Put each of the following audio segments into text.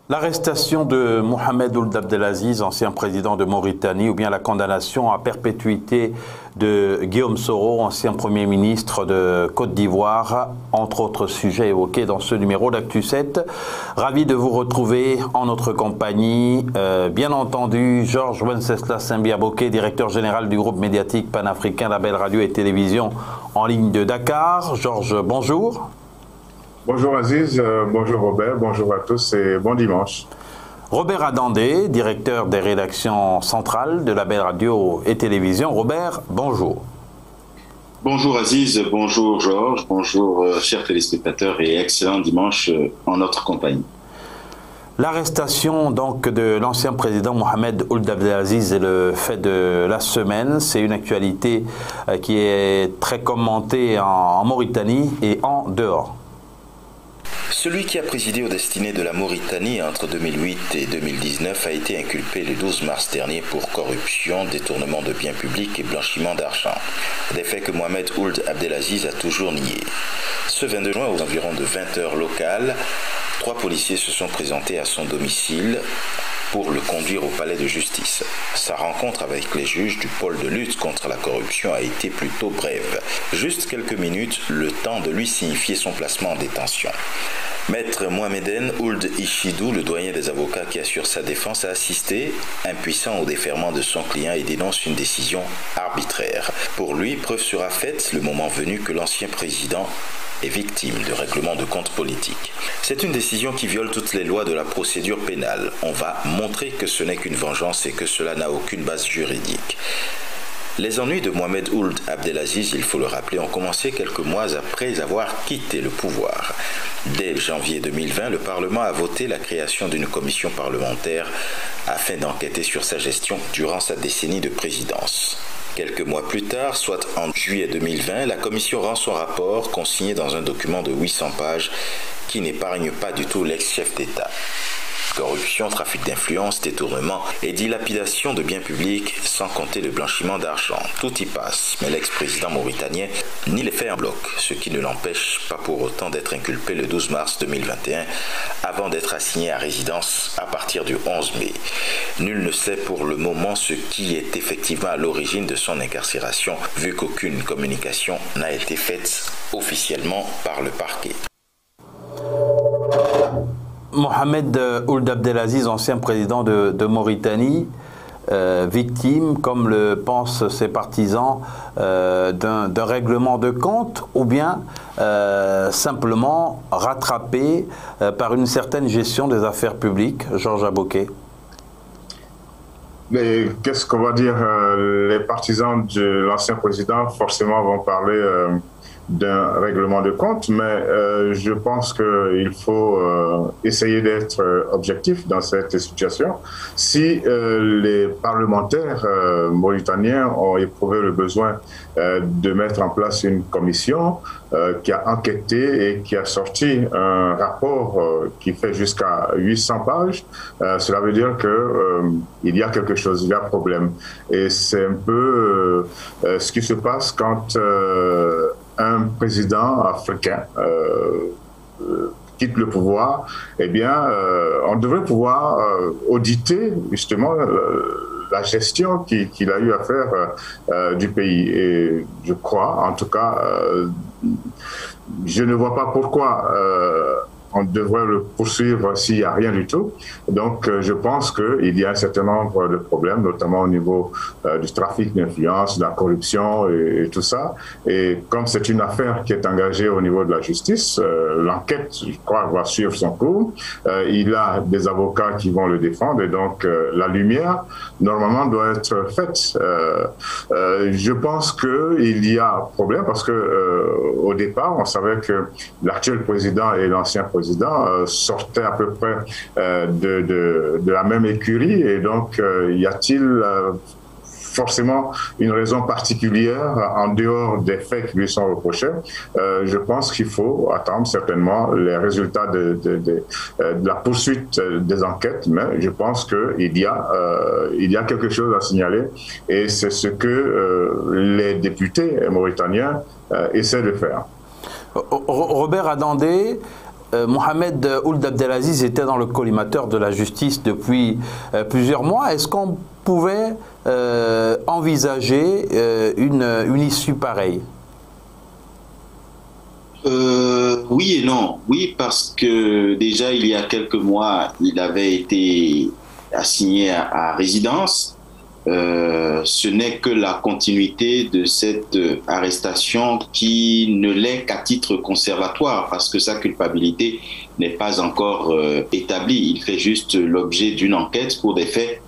L'arrestation de Mohamed Ould Abdelaziz, ancien président de Mauritanie, ou bien la condamnation à perpétuité de Guillaume Soro, ancien Premier ministre de Côte d'Ivoire, entre autres sujets évoqués dans ce numéro d'Actu 7. Ravi de vous retrouver en notre compagnie. Bien entendu, Georges Wenceslas Mbiaboké, directeur général du groupe médiatique panafricain Label Radio et Télévision en ligne de Dakar. Georges, bonjour. Bonjour Aziz, bonjour Robert, bonjour à tous et bon dimanche. Robert Adandé, directeur des rédactions centrales de Label Radio et Télévision. Robert, bonjour. Bonjour Aziz, bonjour Georges, bonjour chers téléspectateurs et excellent dimanche en notre compagnie. L'arrestation donc de l'ancien président Mohamed Ould Abdelaziz est le fait de la semaine. C'est une actualité qui est très commentée en Mauritanie et en dehors. Celui qui a présidé aux destinées de la Mauritanie entre 2008 et 2019 a été inculpé le 12 mars dernier pour corruption, détournement de biens publics et blanchiment d'argent. Des faits que Mohamed Ould Abdelaziz a toujours niés. Ce 22 juin, aux environs de 20 heures locales, 3 policiers se sont présentés à son domicile pour le conduire au palais de justice. Sa rencontre avec les juges du pôle de lutte contre la corruption a été plutôt brève. Juste quelques minutes, le temps de lui signifier son placement en détention. Maître Mohameden Ould Ishidou, le doyen des avocats qui assure sa défense, a assisté, impuissant au déferment de son client et dénonce une décision arbitraire. Pour lui, preuve sera faite, le moment venu, que l'ancien président est victime de règlement de comptes politiques. C'est une décision qui viole toutes les lois de la procédure pénale. On va montrer que ce n'est qu'une vengeance et que cela n'a aucune base juridique. Les ennuis de Mohamed Ould Abdelaziz, il faut le rappeler, ont commencé quelques mois après avoir quitté le pouvoir. Dès janvier 2020, le Parlement a voté la création d'une commission parlementaire afin d'enquêter sur sa gestion durant sa décennie de présidence. Quelques mois plus tard, soit en juillet 2020, la commission rend son rapport consigné dans un document de 800 pages qui n'épargne pas du tout l'ex-chef d'État. Corruption, trafic d'influence, détournement et dilapidation de biens publics, sans compter le blanchiment d'argent. Tout y passe, mais l'ex-président mauritanien nie les faits en bloc, ce qui ne l'empêche pas pour autant d'être inculpé le 12 mars 2021, avant d'être assigné à résidence à partir du 11 mai. Nul ne sait pour le moment ce qui est effectivement à l'origine de son incarcération, vu qu'aucune communication n'a été faite officiellement par le parquet. Mohamed Ould Abdelaziz, ancien président de Mauritanie, victime, comme le pensent ses partisans, d'un règlement de compte, ou bien simplement rattrapé par une certaine gestion des affaires publiques. Georges Aboké. Mais qu'est-ce qu'on va dire? Les partisans de l'ancien président forcément vont parler d'un règlement de compte, mais je pense qu'il faut essayer d'être objectif dans cette situation. Si les parlementaires mauritaniens ont éprouvé le besoin de mettre en place une commission qui a enquêté et qui a sorti un rapport qui fait jusqu'à 800 pages, cela veut dire qu'il y a quelque chose, il y a un problème. Et c'est un peu ce qui se passe quand un président africain quitte le pouvoir. Eh bien, on devrait pouvoir auditer justement la gestion qu'il a eu à faire du pays. Et je crois, en tout cas, je ne vois pas pourquoi on devrait le poursuivre s'il n'y a rien du tout. Donc, je pense qu'il y a un certain nombre de problèmes, notamment au niveau du trafic d'influence, de la corruption et tout ça. Et comme c'est une affaire qui est engagée au niveau de la justice, l'enquête, je crois, va suivre son cours. Il a des avocats qui vont le défendre et donc la lumière, normalement, doit être faite. Je pense qu'il y a problème parce que au départ, on savait que l'actuel président et l'ancien président sortaient à peu près de la même écurie et donc y a-t-il forcément une raison particulière en dehors des faits qui lui sont reprochés? Je pense qu'il faut attendre certainement les résultats de la poursuite des enquêtes, mais je pense qu'il y a quelque chose à signaler et c'est ce que les députés mauritaniens essaient de faire. Robert Adandé, Mohamed Ould Abdelaziz était dans le collimateur de la justice depuis plusieurs mois. Est-ce qu'on pouvait envisager une issue pareille? Oui et non. Oui, parce que déjà, il y a quelques mois, il avait été assigné à résidence. Ce n'est que la continuité de cette arrestation qui ne l'est qu'à titre conservatoire, parce que sa culpabilité n'est pas encore établie. Il fait juste l'objet d'une enquête pour des faits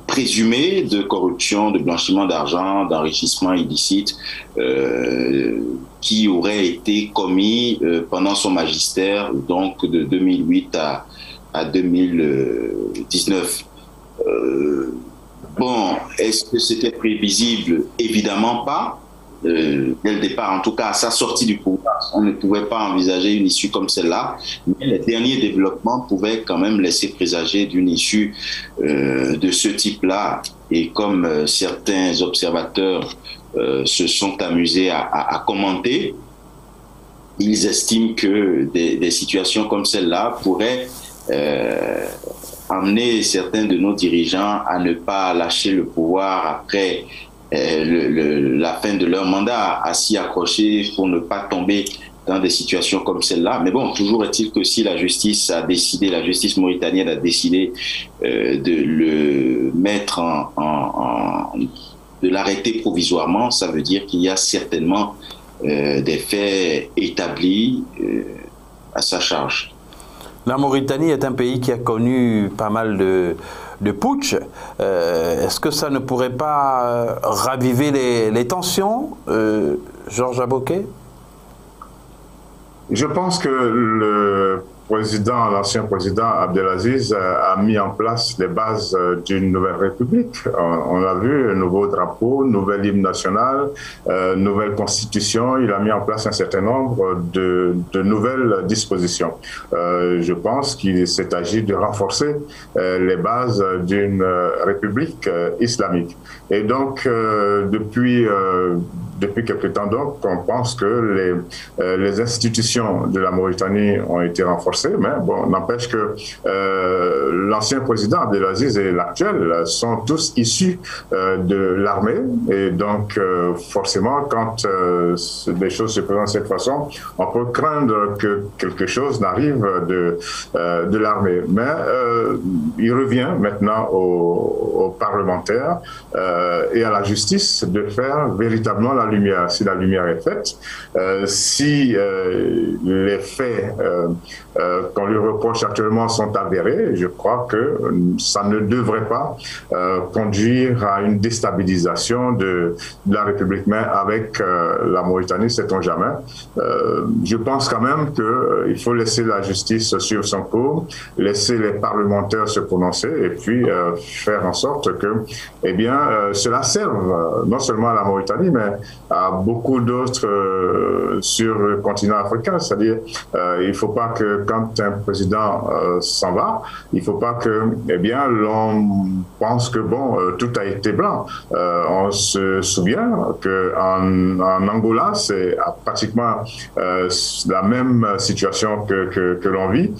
présumés de corruption, de blanchiment d'argent, d'enrichissement illicite, qui auraient été commis pendant son magistère, donc de 2008 à 2019. Bon, est-ce que c'était prévisible? Évidemment pas. Dès le départ, en tout cas à sa sortie du pouvoir, on ne pouvait pas envisager une issue comme celle-là, mais les derniers développements pouvaient quand même laisser présager d'une issue de ce type-là. Et comme certains observateurs se sont amusés à commenter, ils estiment que des situations comme celle-là pourraient amener certains de nos dirigeants à ne pas lâcher le pouvoir après la fin de leur mandat, à s'y accrocher pour ne pas tomber dans des situations comme celle-là. Mais bon, toujours est-il que si la justice a décidé, la justice mauritanienne a décidé de le mettre de l'arrêter provisoirement, ça veut dire qu'il y a certainement des faits établis à sa charge. La Mauritanie est un pays qui a connu pas mal de putsch. Est-ce que ça ne pourrait pas raviver les tensions, Georges Aboké? Je pense que l'ancien président Abdelaziz a mis en place les bases d'une nouvelle république. On l'a vu, un nouveau drapeau, nouvel hymne national, nouvelle constitution. Il a mis en place un certain nombre de nouvelles dispositions. Je pense qu'il s'est agi de renforcer les bases d'une république islamique. Et donc, depuis quelque temps, donc, on pense que les institutions de la Mauritanie ont été renforcées. Mais bon, n'empêche que l'ancien président Abdelaziz et l'actuel sont tous issus de l'armée. Et donc, forcément, quand les choses se présentent de cette façon, on peut craindre que quelque chose n'arrive de l'armée. Mais il revient maintenant aux parlementaires et à la justice de faire véritablement la lumière. Si la lumière est faite, si les faits qu'on lui reproche actuellement sont avérés, je crois que ça ne devrait pas conduire à une déstabilisation de la République. Mais avec la Mauritanie, sait-on jamais. Je pense quand même qu'il faut laisser la justice suivre son cours, laisser les parlementaires se prononcer et puis faire en sorte que cela serve non seulement à la Mauritanie, mais à beaucoup d'autres sur le continent africain. C'est-à-dire, il ne faut pas que quand un président s'en va, il ne faut pas que, l'on pense que tout a été blanc. On se souvient qu'en Angola, c'est pratiquement la même situation que l'on vit.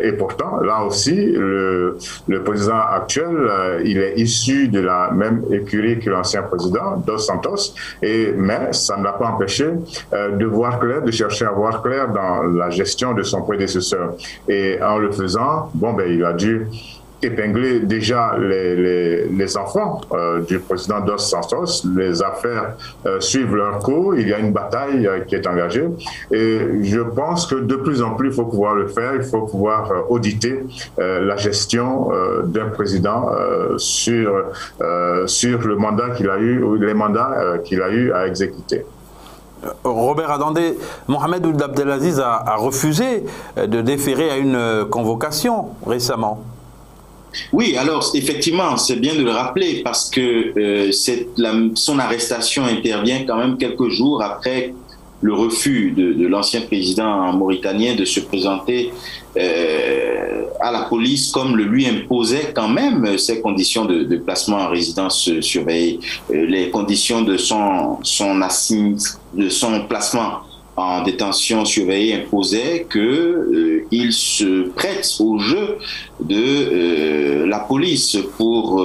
Et pourtant, là aussi, le président actuel, il est issu de la même écurie que l'ancien président, Dos Santos, mais ça ne l'a pas empêché de voir clair, de chercher à voir clair dans la gestion de son prédécesseur. Et en le faisant, il a dû épingler déjà les enfants du président Dos Santos. Les affaires suivent leur cours. Il y a une bataille qui est engagée. Et je pense que de plus en plus, il faut pouvoir le faire. Il faut pouvoir auditer la gestion d'un président sur le mandat qu'il a eu, ou les mandats qu'il a eu à exécuter. Robert Adandé, Mohamed Ould Abdelaziz a refusé de déférer à une convocation récemment. Oui, alors effectivement, c'est bien de le rappeler parce que son arrestation intervient quand même quelques jours après le refus de l'ancien président mauritanien de se présenter à la police comme le lui imposait quand même ses conditions de placement en résidence surveillée, les conditions de son placement en détention surveillée imposait qu'il se prête au jeu de la police pour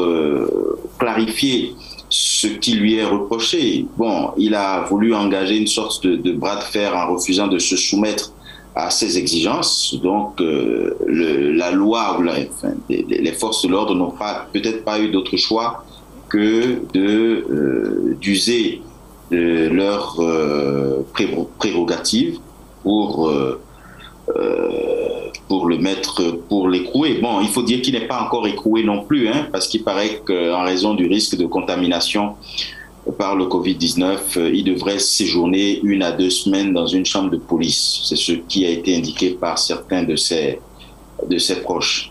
clarifier ce qui lui est reproché. Bon, il a voulu engager une sorte de bras de fer en refusant de se soumettre à ces exigences. Donc, la loi, enfin, les forces de l'ordre n'ont peut-être pas eu d'autre choix que d'user de leurs prérogatives pour l'écrouer. Bon, il faut dire qu'il n'est pas encore écroué non plus, hein, parce qu'il paraît qu'en raison du risque de contamination par le Covid-19, il devrait séjourner 1 à 2 semaines dans une chambre de police. C'est ce qui a été indiqué par certains de ses proches.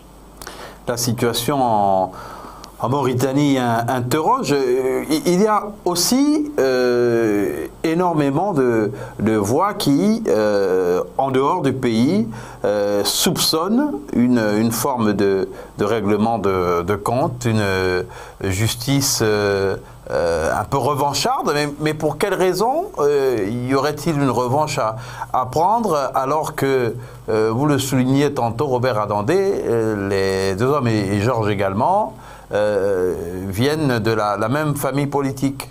La situation en Mauritanie interroge. Il y a aussi énormément de voix qui, en dehors du pays, soupçonnent une forme de règlement de compte, une justice un peu revancharde, mais pour quelle raison y aurait-il une revanche à prendre alors que, vous le soulignez tantôt, Robert Adandé, les deux hommes et Georges également, viennent de la même famille politique?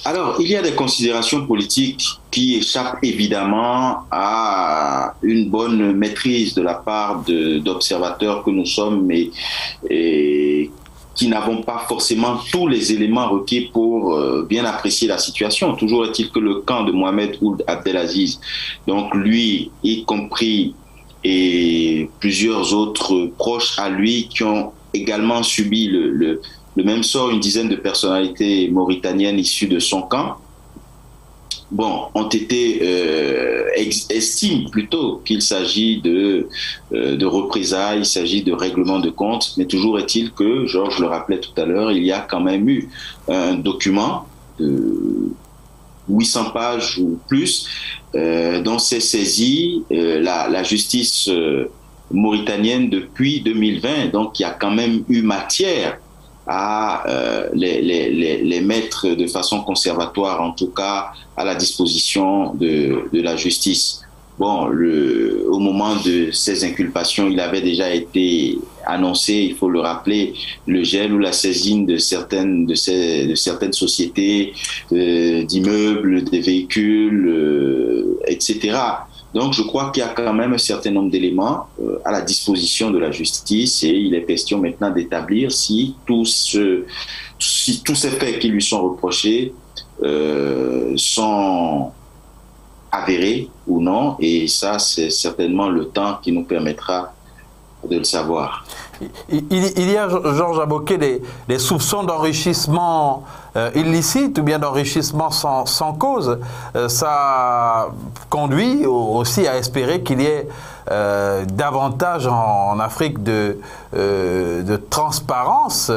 Alors, il y a des considérations politiques qui échappent évidemment à une bonne maîtrise de la part d'observateurs que nous sommes et qui n'avons pas forcément tous les éléments requis pour bien apprécier la situation. Toujours est-il que le camp de Mohamed Ould Abdelaziz, donc lui, y compris, et plusieurs autres proches à lui qui ont également subi le même sort, une dizaine de personnalités mauritaniennes issues de son camp, bon, ont été estiment plutôt qu'il s'agit de représailles, il s'agit de règlement de compte, mais toujours est-il que, Georges le rappelait tout à l'heure, il y a quand même eu un document de 800 pages ou plus dont s'est saisie la justice mauritanienne depuis 2020, donc il y a quand même eu matière à les mettre de façon conservatoire, en tout cas à la disposition de la justice. Bon, au moment de ces inculpations, il avait déjà été annoncé, il faut le rappeler, le gel ou la saisine de certaines sociétés, d'immeubles, des véhicules, etc. Donc, je crois qu'il y a quand même un certain nombre d'éléments à la disposition de la justice et il est question maintenant d'établir si tous ces faits qui lui sont reprochés sont avérés ou non. Et ça, c'est certainement le temps qui nous permettra de le savoir. Il y a, Georges Aboké, des soupçons d'enrichissement illicite ou bien d'enrichissement sans cause. Ça conduit aussi à espérer qu'il y ait davantage en Afrique de transparence,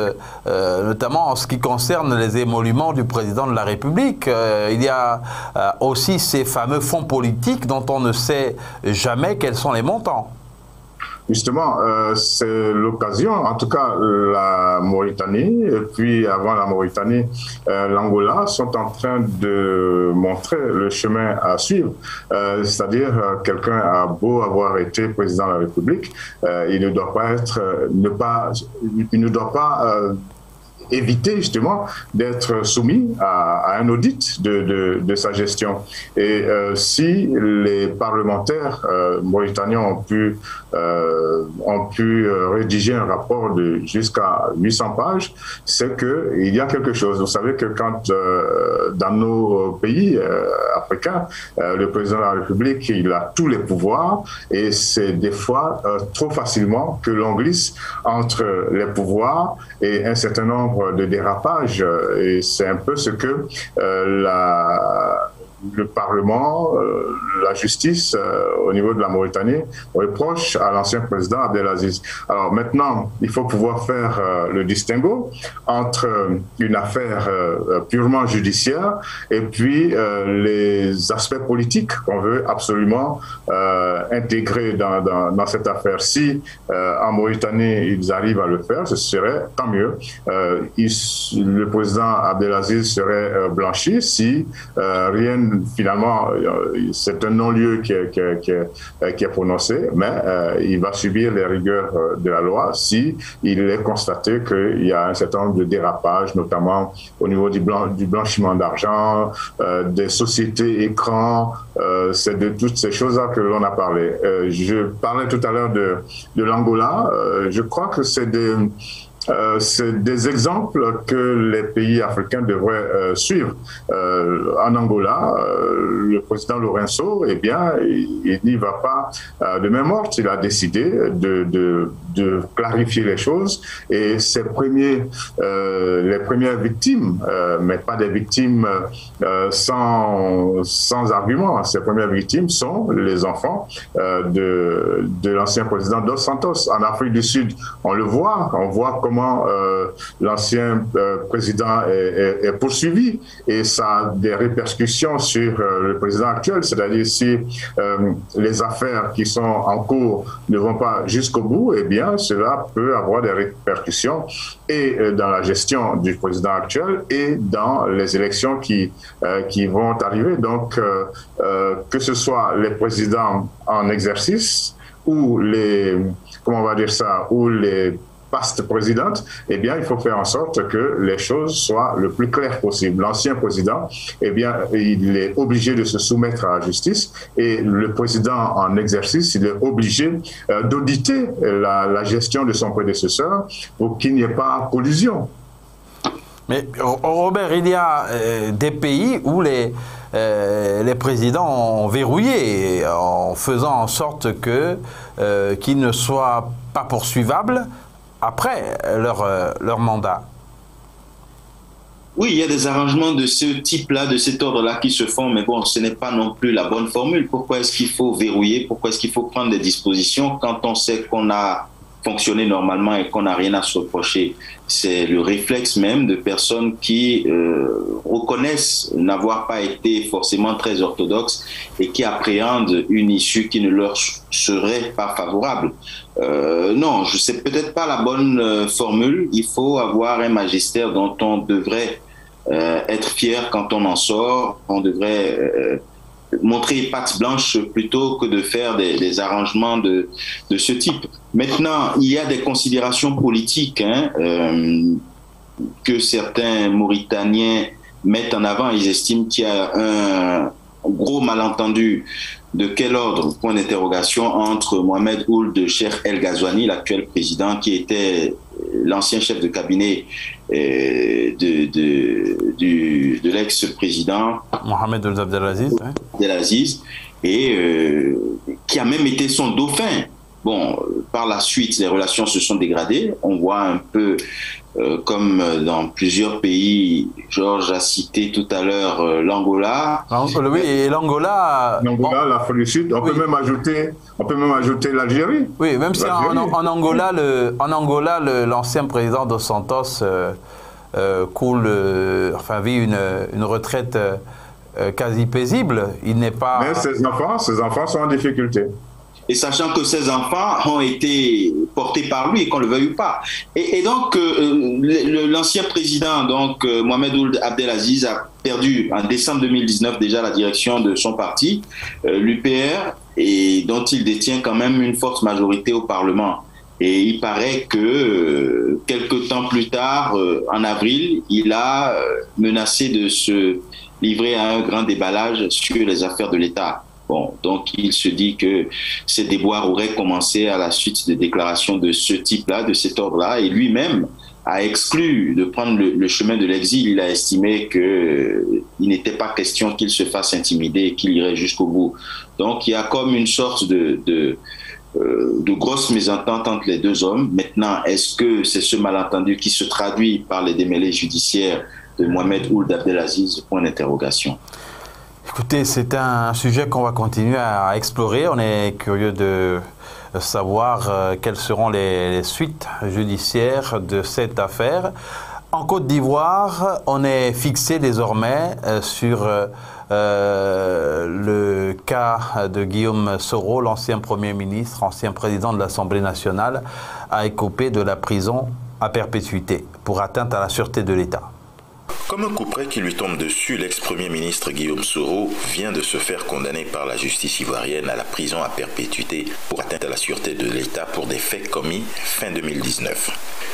notamment en ce qui concerne les émoluments du président de la République. Il y a aussi ces fameux fonds politiques dont on ne sait jamais quels sont les montants. Justement, c'est l'occasion, en tout cas la Mauritanie, et puis avant la Mauritanie, l'Angola sont en train de montrer le chemin à suivre. C'est-à-dire, quelqu'un a beau avoir été président de la République, il ne doit pas éviter justement d'être soumis à un audit de sa gestion. Et si les parlementaires mauritaniens ont pu rédiger un rapport de jusqu'à 800 pages, c'est qu'il y a quelque chose. Vous savez que quand dans nos pays africains, le président de la République, il a tous les pouvoirs et c'est des fois trop facilement que l'on glisse entre les pouvoirs et un certain nombre de dérapages, et c'est un peu ce que le Parlement, la justice au niveau de la Mauritanie reproche à l'ancien président Abdelaziz. Alors maintenant, il faut pouvoir faire le distinguo entre une affaire purement judiciaire et puis les aspects politiques qu'on veut absolument intégrer dans cette affaire. Si en Mauritanie, ils arrivent à le faire, ce serait tant mieux. Le président Abdelaziz serait blanchi si rien finalement, c'est un non-lieu qui est prononcé, mais il va subir les rigueurs de la loi si il est constaté qu'il y a un certain nombre de dérapages, notamment au niveau du blanchiment d'argent, des sociétés écrans, c'est de toutes ces choses-là que l'on a parlé. Je parlais tout à l'heure de l'Angola. Je crois que c'est des exemples que les pays africains devraient suivre. En Angola, le président Lourenço, eh bien, il n'y va pas de main morte. Il a décidé de clarifier les choses et les premières victimes, mais pas des victimes sans argument. Ces premières victimes sont les enfants de l'ancien président Dos Santos. En Afrique du Sud, on voit comment l'ancien président est poursuivi et ça a des répercussions sur le président actuel, c'est-à-dire si les affaires qui sont en cours ne vont pas jusqu'au bout, eh bien cela peut avoir des répercussions et dans la gestion du président actuel et dans les élections qui vont arriver. Donc que ce soit les présidents en exercice ou les past présidente, eh bien, il faut faire en sorte que les choses soient le plus claires possible. L'ancien président, eh bien, il est obligé de se soumettre à la justice et le président en exercice, il est obligé d'auditer la gestion de son prédécesseur pour qu'il n'y ait pas collusion. Mais Robert, il y a des pays où les présidents ont verrouillé en faisant en sorte qu'ils ne soient pas poursuivables après leur mandat. Oui, il y a des arrangements de ce type-là, de cet ordre-là qui se font, mais bon, ce n'est pas non plus la bonne formule. Pourquoi est-ce qu'il faut verrouiller? Pourquoi est-ce qu'il faut prendre des dispositions quand on sait qu'on a fonctionné normalement et qu'on n'a rien à se reprocher? C'est le réflexe même de personnes qui reconnaissent n'avoir pas été forcément très orthodoxes et qui appréhendent une issue qui ne leur serait pas favorable. Non, c'est peut-être pas la bonne formule. Il faut avoir un magistère dont on devrait être fier quand on en sort. On devrait montrer patte blanche plutôt que de faire des arrangements de ce type. Maintenant, il y a des considérations politiques que certains Mauritaniens mettent en avant. Ils estiment qu'il y a un gros malentendu. De quel ordre, point d'interrogation, entre Mohamed Ould Cheikh El Ghazouani, l'actuel président, qui était l'ancien chef de cabinet de l'ex-président Mohamed Ould Abdelaziz, et qui a même été son dauphin. Bon, par la suite, les relations se sont dégradées. On voit un peu comme dans plusieurs pays, Georges a cité tout à l'heure l'Angola. Oui, et l'Angola... L'Angola, l'Afrique du Sud, on peut même ajouter l'Algérie. Oui, même si en Angola, l'ancien président Dos Santos vit une retraite quasi paisible. Il n'est pas... Mais ses enfants sont en difficulté. Et sachant que ces enfants ont été portés par lui, qu'on le veuille ou pas. Et donc, l'ancien président, Mohamed Ould Abdelaziz, a perdu en décembre 2019 déjà la direction de son parti, l'UPR, et dont il détient quand même une forte majorité au Parlement. Et il paraît que quelques temps plus tard, en avril, il a menacé de se livrer à un grand déballage sur les affaires de l'État. Bon, donc il se dit que ces déboires auraient commencé à la suite de déclarations de ce type-là, de cet ordre-là, et lui-même a exclu de prendre le chemin de l'exil. Il a estimé qu'il n'était pas question qu'il se fasse intimider et qu'il irait jusqu'au bout. Donc il y a comme une sorte de grosse mésentente entre les deux hommes. Maintenant, est-ce que c'est ce malentendu qui se traduit par les démêlés judiciaires de Mohamed Ould Abdelaziz? Point d'interrogation. Écoutez, c'est un sujet qu'on va continuer à explorer. On est curieux de savoir quelles seront les suites judiciaires de cette affaire. En Côte d'Ivoire, on est fixé désormais sur le cas de Guillaume Soro, l'ancien Premier ministre, ancien président de l'Assemblée nationale, a écopé de la prison à perpétuité pour atteinte à la sûreté de l'État. Comme un couperet qui lui tombe dessus, l'ex-premier ministre Guillaume Soro vient de se faire condamner par la justice ivoirienne à la prison à perpétuité pour atteinte à la sûreté de l'État pour des faits commis fin 2019.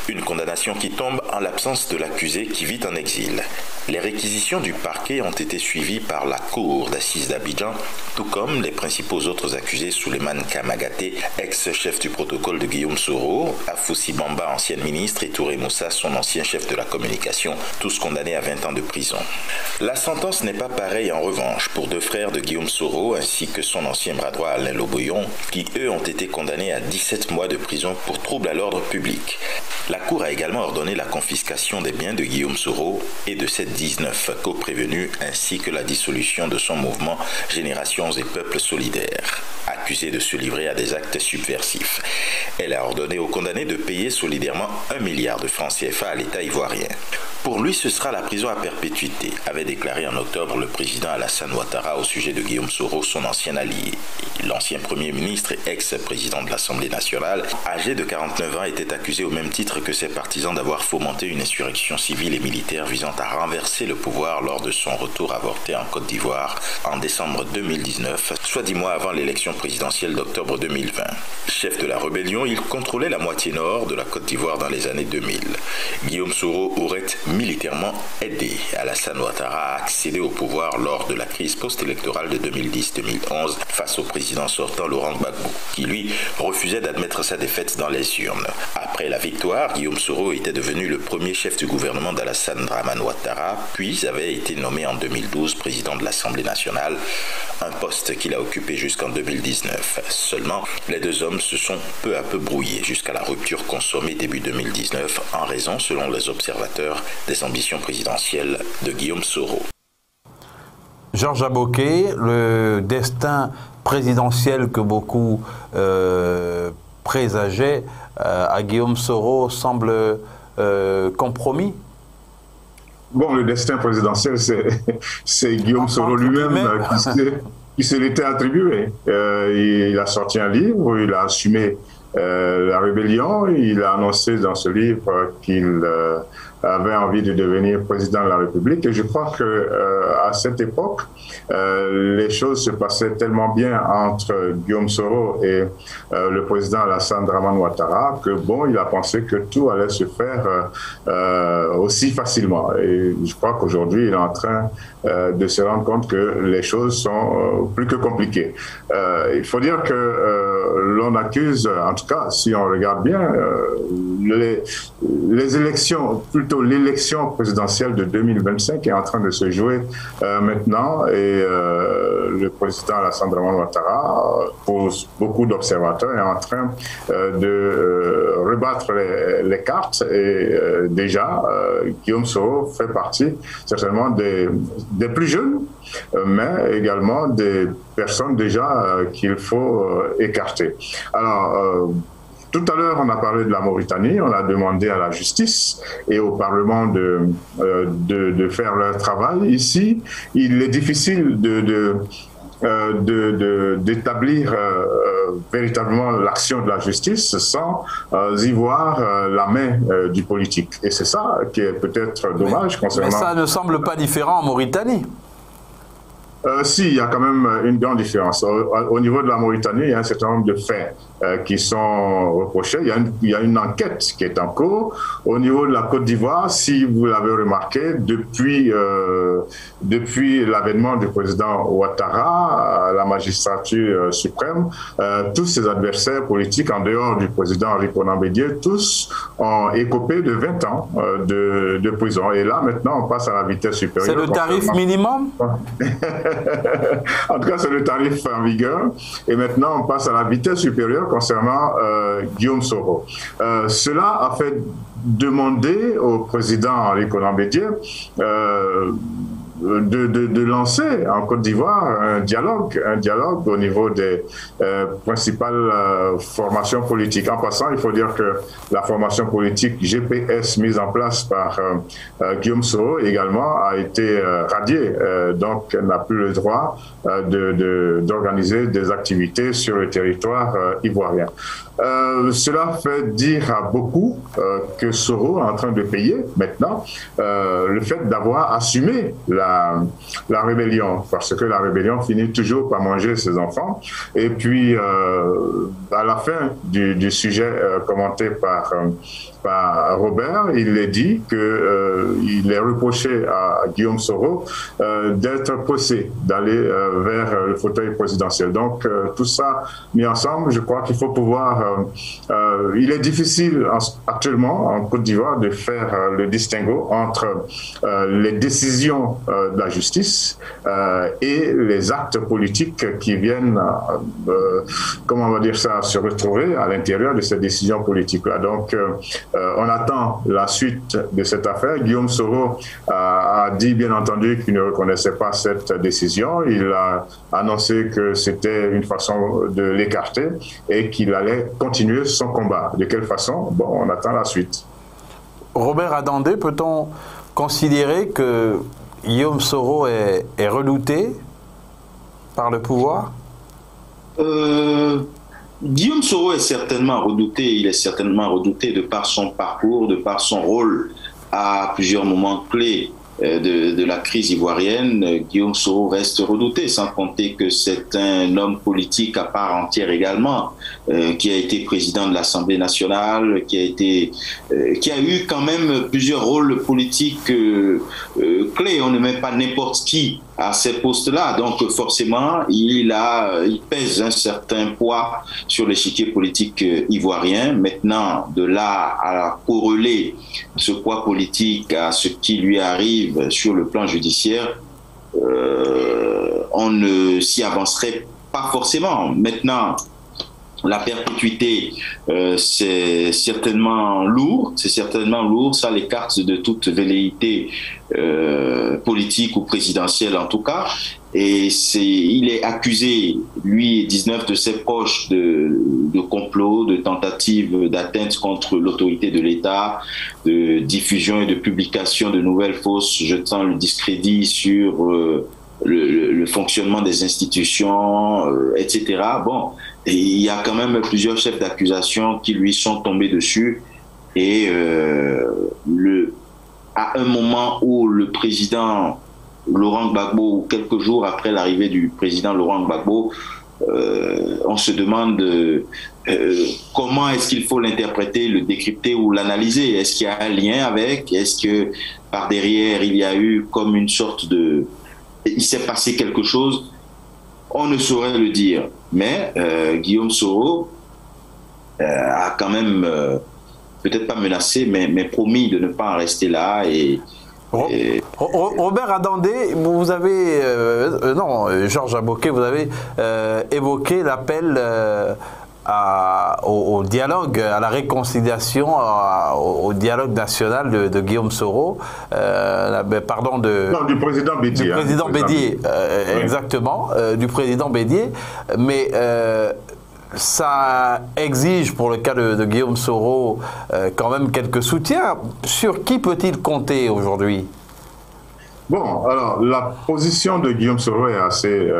Une condamnation qui tombe en l'absence de l'accusé qui vit en exil. Les réquisitions du parquet ont été suivies par la cour d'assises d'Abidjan, tout comme les principaux autres accusés Souleymane Kamagaté, ex-chef du protocole de Guillaume Soro, Afoussi Bamba, ancienne ministre, et Touré Moussa, son ancien chef de la communication, tous condamnés à 20 ans de prison. La sentence n'est pas pareille en revanche pour deux frères de Guillaume Soro ainsi que son ancien bras droit Alain Loboyon, qui eux ont été condamnés à 17 mois de prison pour trouble à l'ordre public. La Cour a également ordonné la confiscation des biens de Guillaume Soro et de ses 19 co-prévenus ainsi que la dissolution de son mouvement Générations et Peuples Solidaires, accusé de se livrer à des actes subversifs. Elle a ordonné aux condamnés de payer solidairement 1 milliard de francs CFA à l'État ivoirien. Pour lui, ce sera la prison à perpétuité, avait déclaré en octobre le président Alassane Ouattara au sujet de Guillaume Soro, son ancien allié. L'ancien Premier ministre et ex-président de l'Assemblée nationale, âgé de 49 ans, était accusé au même titre que ses partisans d'avoir fomenté une insurrection civile et militaire visant à renverser le pouvoir lors de son retour avorté en Côte d'Ivoire en décembre 2019, soit 10 mois avant l'élection présidentielle d'octobre 2020. Chef de la rébellion, il contrôlait la moitié nord de la Côte d'Ivoire dans les années 2000. Guillaume Soro aurait militairement aidé Alassane Ouattara à accéder au pouvoir lors de la crise post-électorale de 2010-2011 face au président sortant Laurent Gbagbo, qui lui refusait d'admettre sa défaite dans les urnes. Après la victoire, Guillaume Soro était devenu le premier chef du gouvernement d'Alassane Dramane Ouattara, puis avait été nommé en 2012 président de l'Assemblée nationale, un poste qu'il a occupé jusqu'en 2019. Seulement, les deux hommes se sont peu à peu brouillés jusqu'à la rupture consommée début 2019 en raison, selon les observateurs, des ambitions présidentielles de Guillaume Soro. Georges Aboké, le destin présidentiel que beaucoup présageaient à Guillaume Soro semble compromis. Bon, le destin présidentiel, c'est Guillaume Soro lui-même qui se l'était attribué. Il a sorti un livre, il a assumé la rébellion, il a annoncé dans ce livre qu'il avait envie de devenir président de la République. Et je crois que à cette époque, les choses se passaient tellement bien entre Guillaume Soro et le président Alassane Dramane Ouattara que bon, il a pensé que tout allait se faire aussi facilement. Et je crois qu'aujourd'hui, il est en train de se rendre compte que les choses sont plus que compliquées. Il faut dire que l'on accuse, en tout cas, si on regarde bien, les élections, plutôt l'élection présidentielle de 2025 est en train de se jouer maintenant et le président Alassane Dramane Ouattara, pour beaucoup d'observateurs, est en train de rebattre les cartes et déjà Guillaume Soro fait partie certainement des plus jeunes, mais également des personnes déjà qu'il faut écarter. Alors, tout à l'heure, on a parlé de la Mauritanie, on a demandé à la justice et au Parlement de faire leur travail. Ici, il est difficile d'établir véritablement l'action de la justice sans y voir la main du politique. Et c'est ça qui est peut-être dommage concernant... Mais ça ne semble pas différent en Mauritanie. Si, il y a quand même une grande différence. Au niveau de la Mauritanie, il y a un certain nombre de faits qui sont reprochés. Il y a une enquête qui est en cours. Au niveau de la Côte d'Ivoire, si vous l'avez remarqué, depuis l'avènement du président Ouattara à la magistrature suprême, tous ses adversaires politiques, en dehors du président Henri Konan Bédié, tous ont écopé de 20 ans de prison. Et là, maintenant, on passe à la vitesse supérieure. C'est le tarif minimum? En tout cas, c'est le tarif en vigueur. Et maintenant, on passe à la vitesse supérieure concernant Guillaume Soro. Cela a fait demander au président Henri Konan Bédié de lancer en Côte d'Ivoire un dialogue au niveau des principales formations politiques. En passant, il faut dire que la formation politique GPS mise en place par Guillaume Soro également a été radiée, donc elle n'a plus le droit d'organiser des activités sur le territoire ivoirien. Cela fait dire à beaucoup que Soro est en train de payer maintenant le fait d'avoir assumé la rébellion, parce que la rébellion finit toujours par manger ses enfants. Et puis, à la fin du sujet commenté par Robert, il est dit qu'il est reproché à Guillaume Soro d'être pressé d'aller vers le fauteuil présidentiel. Donc, tout ça mis ensemble, je crois qu'il faut pouvoir... il est difficile actuellement en Côte d'Ivoire de faire le distinguo entre les décisions de la justice et les actes politiques qui viennent, comment on va dire ça, se retrouver à l'intérieur de ces décisions politiques-là. Donc, on attend la suite de cette affaire. Guillaume Soro a dit, bien entendu, qu'il ne reconnaissait pas cette décision. Il a annoncé que c'était une façon de l'écarter et qu'il allait continuer son combat. De quelle façon? Bon, on attend la suite. Robert Adandé, peut-on considérer que Guillaume Soro est redouté par le pouvoir? Guillaume Soro est certainement redouté. Il est certainement redouté de par son parcours, de par son rôle à plusieurs moments clés de la crise ivoirienne. Guillaume Soro reste redouté, sans compter que c'est un homme politique à part entière également, qui a été président de l'Assemblée nationale, qui a eu quand même plusieurs rôles politiques clés. On ne met pas n'importe qui à ces postes-là, donc forcément il pèse un certain poids sur l'échiquier politique ivoirien. Maintenant, de là à corréler ce poids politique à ce qui lui arrive sur le plan judiciaire, on ne s'y avancerait pas forcément. Maintenant, la perpétuité, c'est certainement lourd, ça l'écarte de toute velléité politique ou présidentielle en tout cas. Et il est accusé, lui et 19 de ses proches, de complot, de tentative d'atteinte contre l'autorité de l'État, de diffusion et de publication de nouvelles fausses jetant le discrédit sur le fonctionnement des institutions, etc. Bon, et il y a quand même plusieurs chefs d'accusation qui lui sont tombés dessus. Et à un moment où le président Laurent Gbagbo, ou quelques jours après l'arrivée du président Laurent Gbagbo, on se demande comment est-ce qu'il faut l'interpréter, le décrypter ou l'analyser. Est-ce qu'il y a un lien avec? Est-ce que par derrière il y a eu comme une sorte de... il s'est passé quelque chose? On ne saurait le dire. Mais Guillaume Soro a quand même, peut-être pas menacé, mais promis de ne pas en rester là. Robert Adandé, vous avez, Georges Aboké, vous avez évoqué l'appel au dialogue, à la réconciliation, au dialogue national de Guillaume Soro, du président Bédié. Du président Bédié, exactement, du président Bédié. Mais ça exige, pour le cas de Guillaume Soro, quand même quelques soutiens. Sur qui peut-il compter aujourd'hui ? Bon, alors la position de Guillaume Soro est assez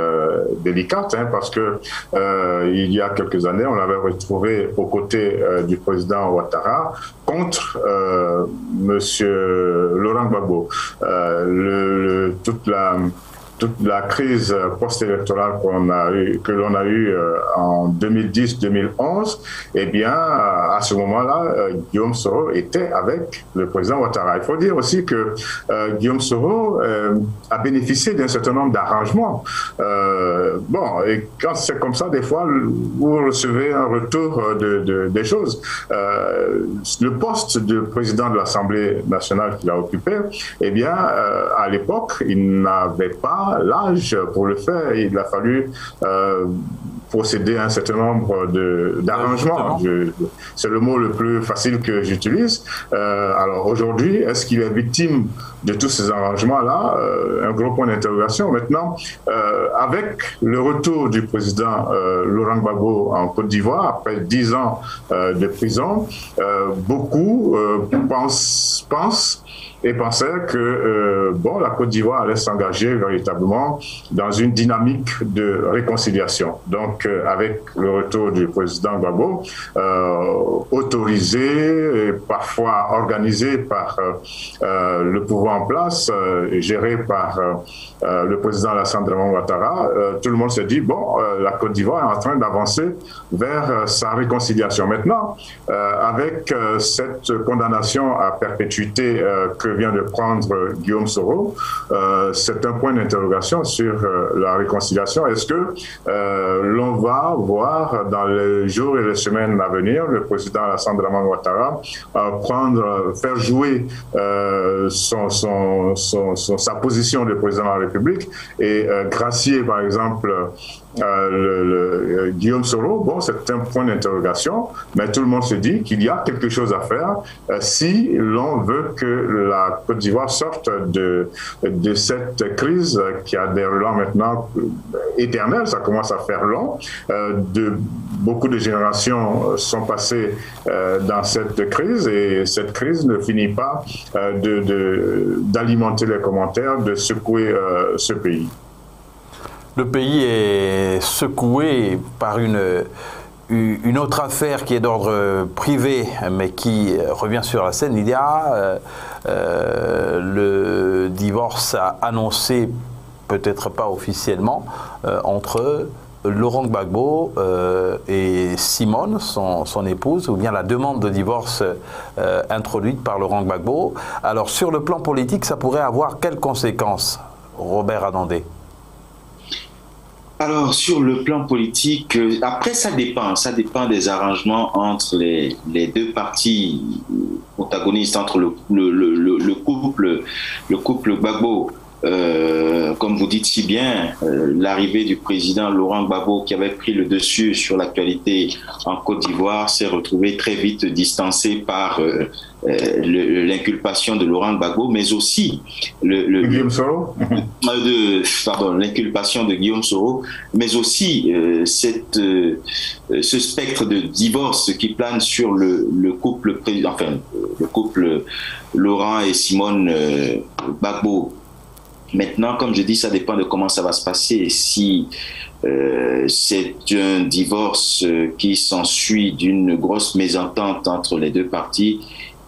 délicate, parce que il y a quelques années, on l'avait retrouvé aux côtés du président Ouattara contre monsieur Laurent Gbagbo. Toute la crise post-électorale que l'on a eue en 2010-2011, eh bien, à ce moment-là, Guillaume Soro était avec le président Ouattara. Il faut dire aussi que Guillaume Soro a bénéficié d'un certain nombre d'arrangements. Et quand c'est comme ça, des fois, vous recevez un retour des choses. Le poste de président de l'Assemblée nationale qu'il a occupé, eh bien, à l'époque, il n'avait pas l'âge pour le faire. Il a fallu procéder à un certain nombre d'arrangements. C'est le mot le plus facile que j'utilise. Alors aujourd'hui, est-ce qu'il est victime de tous ces arrangements-là? Un gros point d'interrogation. Maintenant, avec le retour du président Laurent Gbagbo en Côte d'Ivoire, après 10 ans de prison, beaucoup pensent et pensaient que la Côte d'Ivoire allait s'engager véritablement dans une dynamique de réconciliation. Donc, avec le retour du président Gbagbo, autorisé et parfois organisé par le pouvoir en place, géré par le président Alassane Dramane Ouattara, tout le monde s'est dit, la Côte d'Ivoire est en train d'avancer vers sa réconciliation. Maintenant, avec cette condamnation à perpétuité que vient de prendre Guillaume Soro, c'est un point d'interrogation sur la réconciliation. Est-ce que l'on va voir dans les jours et les semaines à venir le président Alassane Dramane Ouattara faire jouer sa position de président de la République et gracier par exemple Guillaume Soro? C'est un point d'interrogation, mais tout le monde se dit qu'il y a quelque chose à faire si l'on veut que la Côte d'Ivoire sorte de cette crise qui a des relents maintenant éternels. Ça commence à faire long. Beaucoup de générations sont passées dans cette crise et cette crise ne finit pas d'alimenter les commentaires, de secouer ce pays. Le pays est secoué par une autre affaire qui est d'ordre privé, mais qui revient sur la scène. Il y a le divorce annoncé, peut-être pas officiellement, entre Laurent Gbagbo et Simone, son épouse, ou bien la demande de divorce introduite par Laurent Gbagbo. Alors, sur le plan politique, ça pourrait avoir quelles conséquences, Robert Adandé? Alors, sur le plan politique, après, ça dépend des arrangements entre les deux parties protagonistes, entre le couple Gbagbo. Comme vous dites si bien, l'arrivée du président Laurent Gbagbo, qui avait pris le dessus sur l'actualité en Côte d'Ivoire, s'est retrouvé très vite distancé par l'inculpation de Laurent Gbagbo, mais aussi l'inculpation de Guillaume Soro, mais aussi ce spectre de divorce qui plane sur le couple Laurent et Simone Gbagbo. Maintenant, comme je dis, ça dépend de comment ça va se passer. Si c'est un divorce qui s'ensuit d'une grosse mésentente entre les deux parties,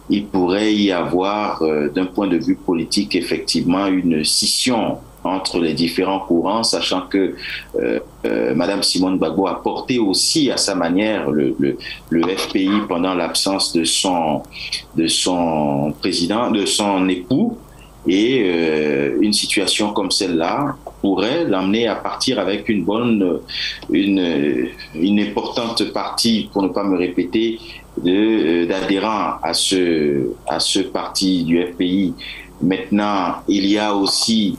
il pourrait y avoir, d'un point de vue politique, effectivement, une scission entre les différents courants, sachant que Madame Simone Gbagbo a porté aussi à sa manière le FPI pendant l'absence de son président, de son époux. Et une situation comme celle-là pourrait l'amener à partir avec une importante partie, pour ne pas me répéter, d'adhérents à ce parti du FPI. Maintenant, il y a aussi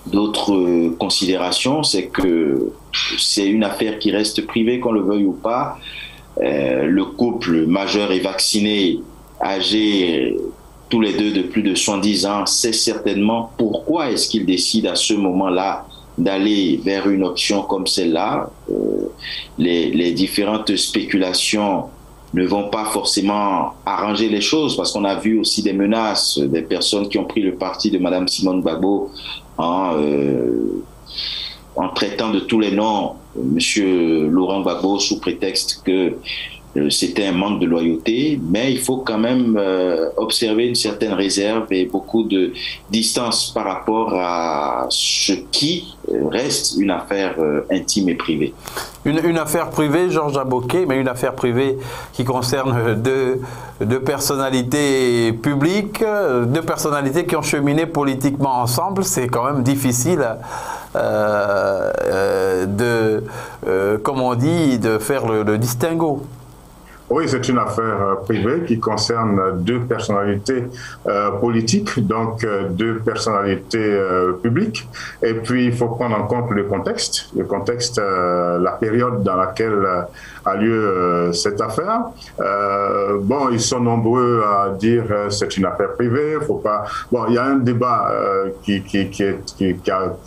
d'autres considérations, c'est que c'est une affaire qui reste privée, qu'on le veuille ou pas. Le couple majeur et vacciné, âgé tous les deux de plus de 70 ans, sait certainement pourquoi est-ce qu'ils décident à ce moment-là d'aller vers une option comme celle-là. Les différentes spéculations ne vont pas forcément arranger les choses, parce qu'on a vu aussi des menaces des personnes qui ont pris le parti de Mme Simone Gbagbo en traitant de tous les noms M. Laurent Gbagbo sous prétexte que c'était un manque de loyauté, mais il faut quand même observer une certaine réserve et beaucoup de distance par rapport à ce qui reste une affaire intime et privée. Une affaire privée, Georges Aboké, mais une affaire privée qui concerne deux personnalités publiques, deux personnalités qui ont cheminé politiquement ensemble. C'est quand même difficile comme on dit, de faire le distinguo. Oui, c'est une affaire privée qui concerne deux personnalités politiques, donc deux personnalités publiques. Et puis, il faut prendre en compte le contexte, la période dans laquelle a lieu cette affaire. Bon, ils sont nombreux à dire c'est une affaire privée, faut pas. Bon, il y a un débat qui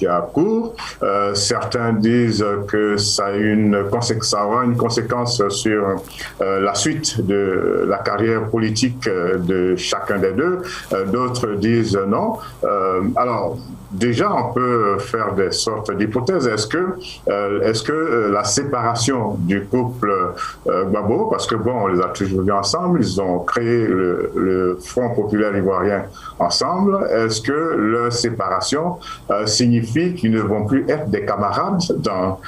a cours. Certains disent que ça aura une conséquence sur la suite de la carrière politique de chacun des deux. D'autres disent non. Alors, déjà, on peut faire des sortes d'hypothèses. Est-ce que la séparation du couple Gbagbo, parce que bon, on les a toujours vus ensemble, ils ont créé le Front populaire ivoirien ensemble, est-ce que leur séparation signifie qu'ils ne vont plus être des camarades dans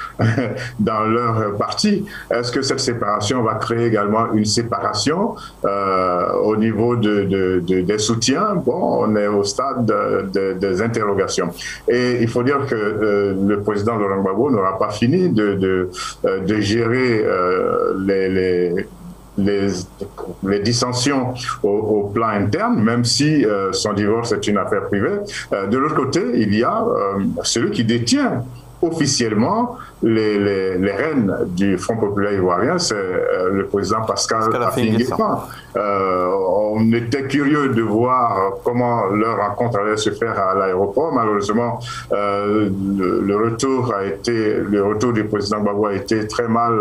leur parti? Est-ce que cette séparation va créer également une séparation au niveau des soutiens? Bon, on est au stade des interrogations. Et il faut dire que le président Laurent Gbagbo n'aura pas fini de gérer les dissensions au plan interne, même si son divorce est une affaire privée. De l'autre côté, il y a celui qui détient officiellement les rênes du Front populaire ivoirien, c'est le président Pascal Affi-N'Guessan. On était curieux de voir comment leur rencontre allait se faire à l'aéroport. Malheureusement, le retour du président Gbagbo a été très mal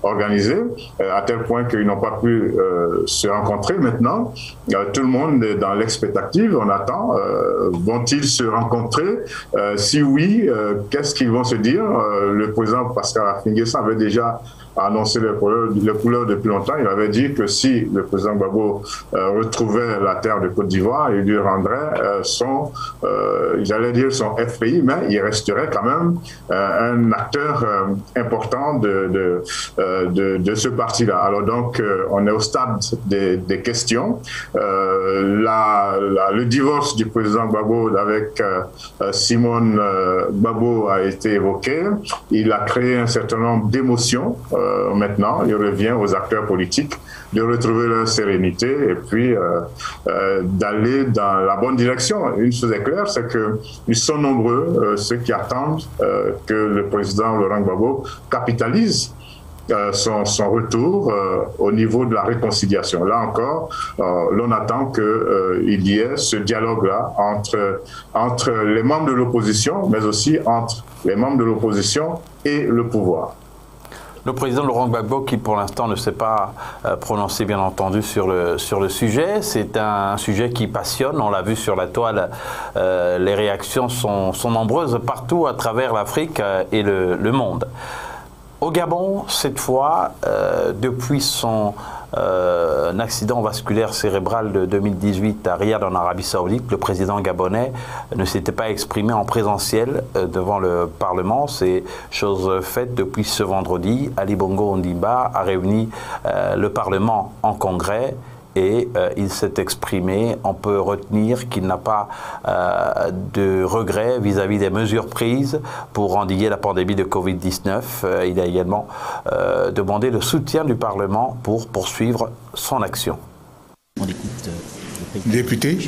organisé, à tel point qu'ils n'ont pas pu se rencontrer. Maintenant, tout le monde est dans l'expectative, on attend. Vont-ils se rencontrer? Si oui, qu'est-ce qu'ils vont se dire? Le président Pascal Affi-N'Guessan avait déjà annoncé les couleurs depuis longtemps. Il avait dit que si le président Gbagbo retrouvait la terre de Côte d'Ivoire, il lui rendrait son FPI, mais il resterait quand même un acteur important de ce parti-là. Alors donc, on est au stade des questions. Le divorce du président Gbagbo avec Simone Gbagbo a été évoqué. Il a créé un certain nombre d'émotions. Maintenant, il revient aux acteurs politiques de retrouver leur sérénité et puis d'aller dans la bonne direction. Une chose est claire, c'est qu'ils sont nombreux, ceux qui attendent que le président Laurent Gbagbo capitalise son retour au niveau de la réconciliation. Là encore, l'on attend qu'il y ait ce dialogue-là entre les membres de l'opposition, mais aussi entre les membres de l'opposition et le pouvoir. Le président Laurent Gbagbo, qui pour l'instant ne s'est pas prononcé bien entendu sur le sujet, c'est un sujet qui passionne, on l'a vu sur la toile, les réactions sont nombreuses partout à travers l'Afrique et le monde. Au Gabon, cette fois, depuis son accident vasculaire cérébral de 2018 à Riyad en Arabie Saoudite, le président gabonais ne s'était pas exprimé en présentiel devant le Parlement. C'est chose faite depuis ce vendredi. Ali Bongo Ondimba a réuni le Parlement en congrès et il s'est exprimé. On peut retenir qu'il n'a pas de regrets vis-à-vis des mesures prises pour endiguer la pandémie de Covid-19. Il a également demandé le soutien du Parlement pour poursuivre son action. Députés,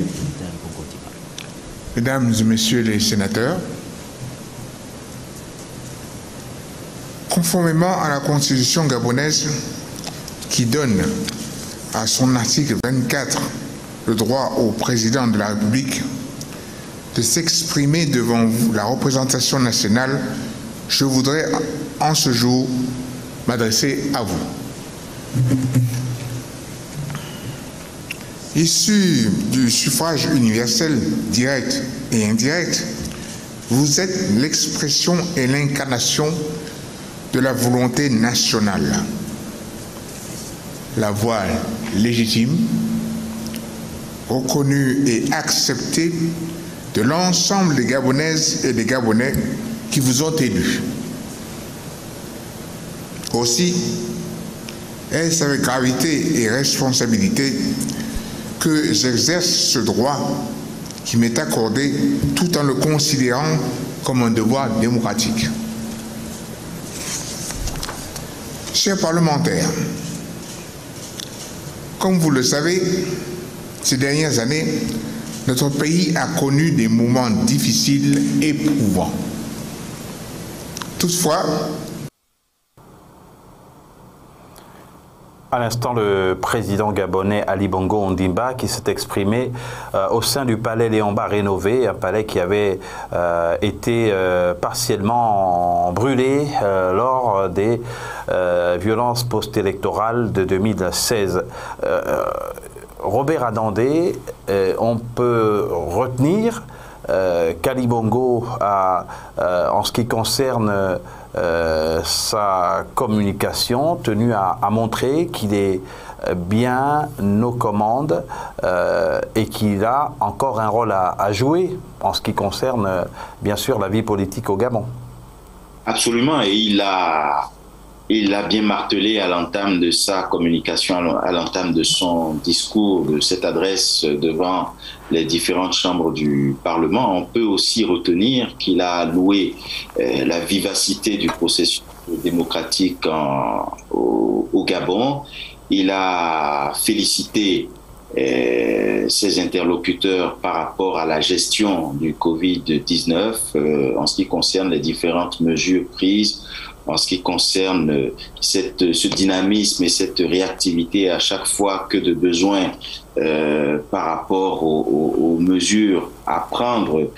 Mesdames et Messieurs les sénateurs, conformément à la Constitution gabonaise qui donne à son article 24 le droit au président de la République de s'exprimer devant vous, la représentation nationale, je voudrais en ce jour m'adresser à vous. Issu du suffrage universel direct et indirect, vous êtes l'expression et l'incarnation de la volonté nationale. La voix légitime, reconnue et acceptée de l'ensemble des Gabonaises et des Gabonais qui vous ont élus. Aussi, est-ce avec gravité et responsabilité que j'exerce ce droit qui m'est accordé tout en le considérant comme un devoir démocratique. Chers parlementaires, Comme vous le savez, ces dernières années, notre pays a connu des moments difficiles, éprouvants. Toutefois, à l'instant, le président gabonais Ali Bongo Ondimba qui s'est exprimé au sein du palais Léon-Mba rénové, un palais qui avait été partiellement brûlé lors des violences post-électorales de 2016. Robert Adandé, on peut retenir qu'Ali Bongo a, en ce qui concerne sa communication, tenu à montrer qu'il est bien aux commandes et qu'il a encore un rôle à jouer en ce qui concerne bien sûr la vie politique au Gabon. Absolument, et il l'a bien martelé à l'entame de sa communication, à l'entame de son discours, de cette adresse devant les différentes chambres du Parlement. On peut aussi retenir qu'il a loué la vivacité du processus démocratique au Gabon. Il a félicité ses interlocuteurs par rapport à la gestion du Covid-19 en ce qui concerne les différentes mesures prises, en ce qui concerne ce dynamisme et cette réactivité à chaque fois que de besoin par rapport aux mesures à prendre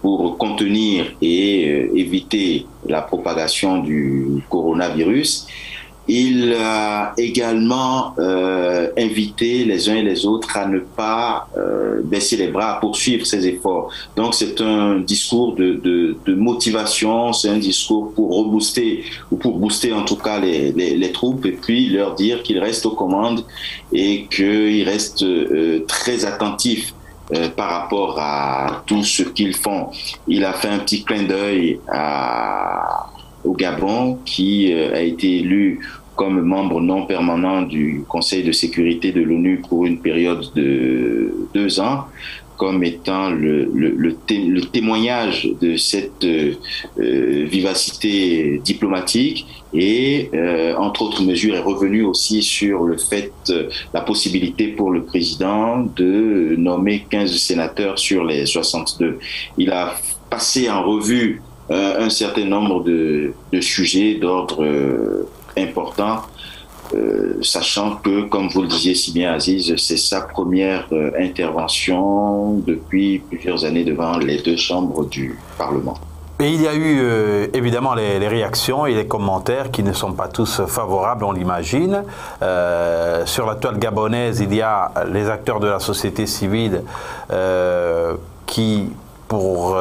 pour contenir et éviter la propagation du coronavirus. Il a également invité les uns et les autres à ne pas baisser les bras, à poursuivre ces efforts. Donc c'est un discours de motivation, c'est un discours pour rebooster, ou pour booster en tout cas les troupes, et puis leur dire qu'ils restent aux commandes et qu'ils restent très attentifs par rapport à tout ce qu'ils font. Il a fait un petit clin d'œil au Gabon, qui a été élu comme membre non permanent du Conseil de sécurité de l'ONU pour une période de 2 ans, comme étant le témoignage de cette vivacité diplomatique, et entre autres mesures est revenu aussi sur le fait, la possibilité pour le président de nommer 15 sénateurs sur les 62. Il a passé en revue un certain nombre de sujets d'ordre important, sachant que, comme vous le disiez si bien Aziz, c'est sa première intervention depuis plusieurs années devant les 2 chambres du Parlement. Et il y a eu évidemment les réactions et les commentaires qui ne sont pas tous favorables, on l'imagine. Sur la toile gabonaise, il y a les acteurs de la société civile qui, pour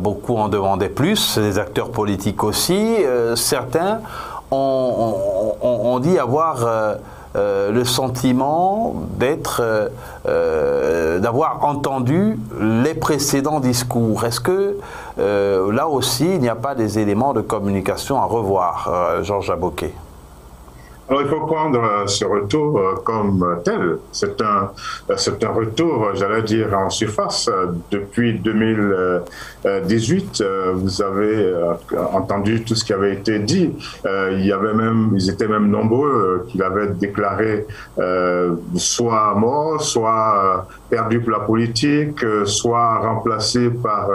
beaucoup, en demandaient plus, les acteurs politiques aussi. Certains on dit avoir le sentiment d'avoir entendu les précédents discours. Est-ce que là aussi, il n'y a pas des éléments de communication à revoir, Georges Aboké? Alors, il faut prendre ce retour comme tel. C'est un retour, j'allais dire, en surface. Depuis 2018, vous avez entendu tout ce qui avait été dit. Ils étaient même nombreux qui l'avaient déclaré soit mort, soit perdu pour la politique, soit remplacé par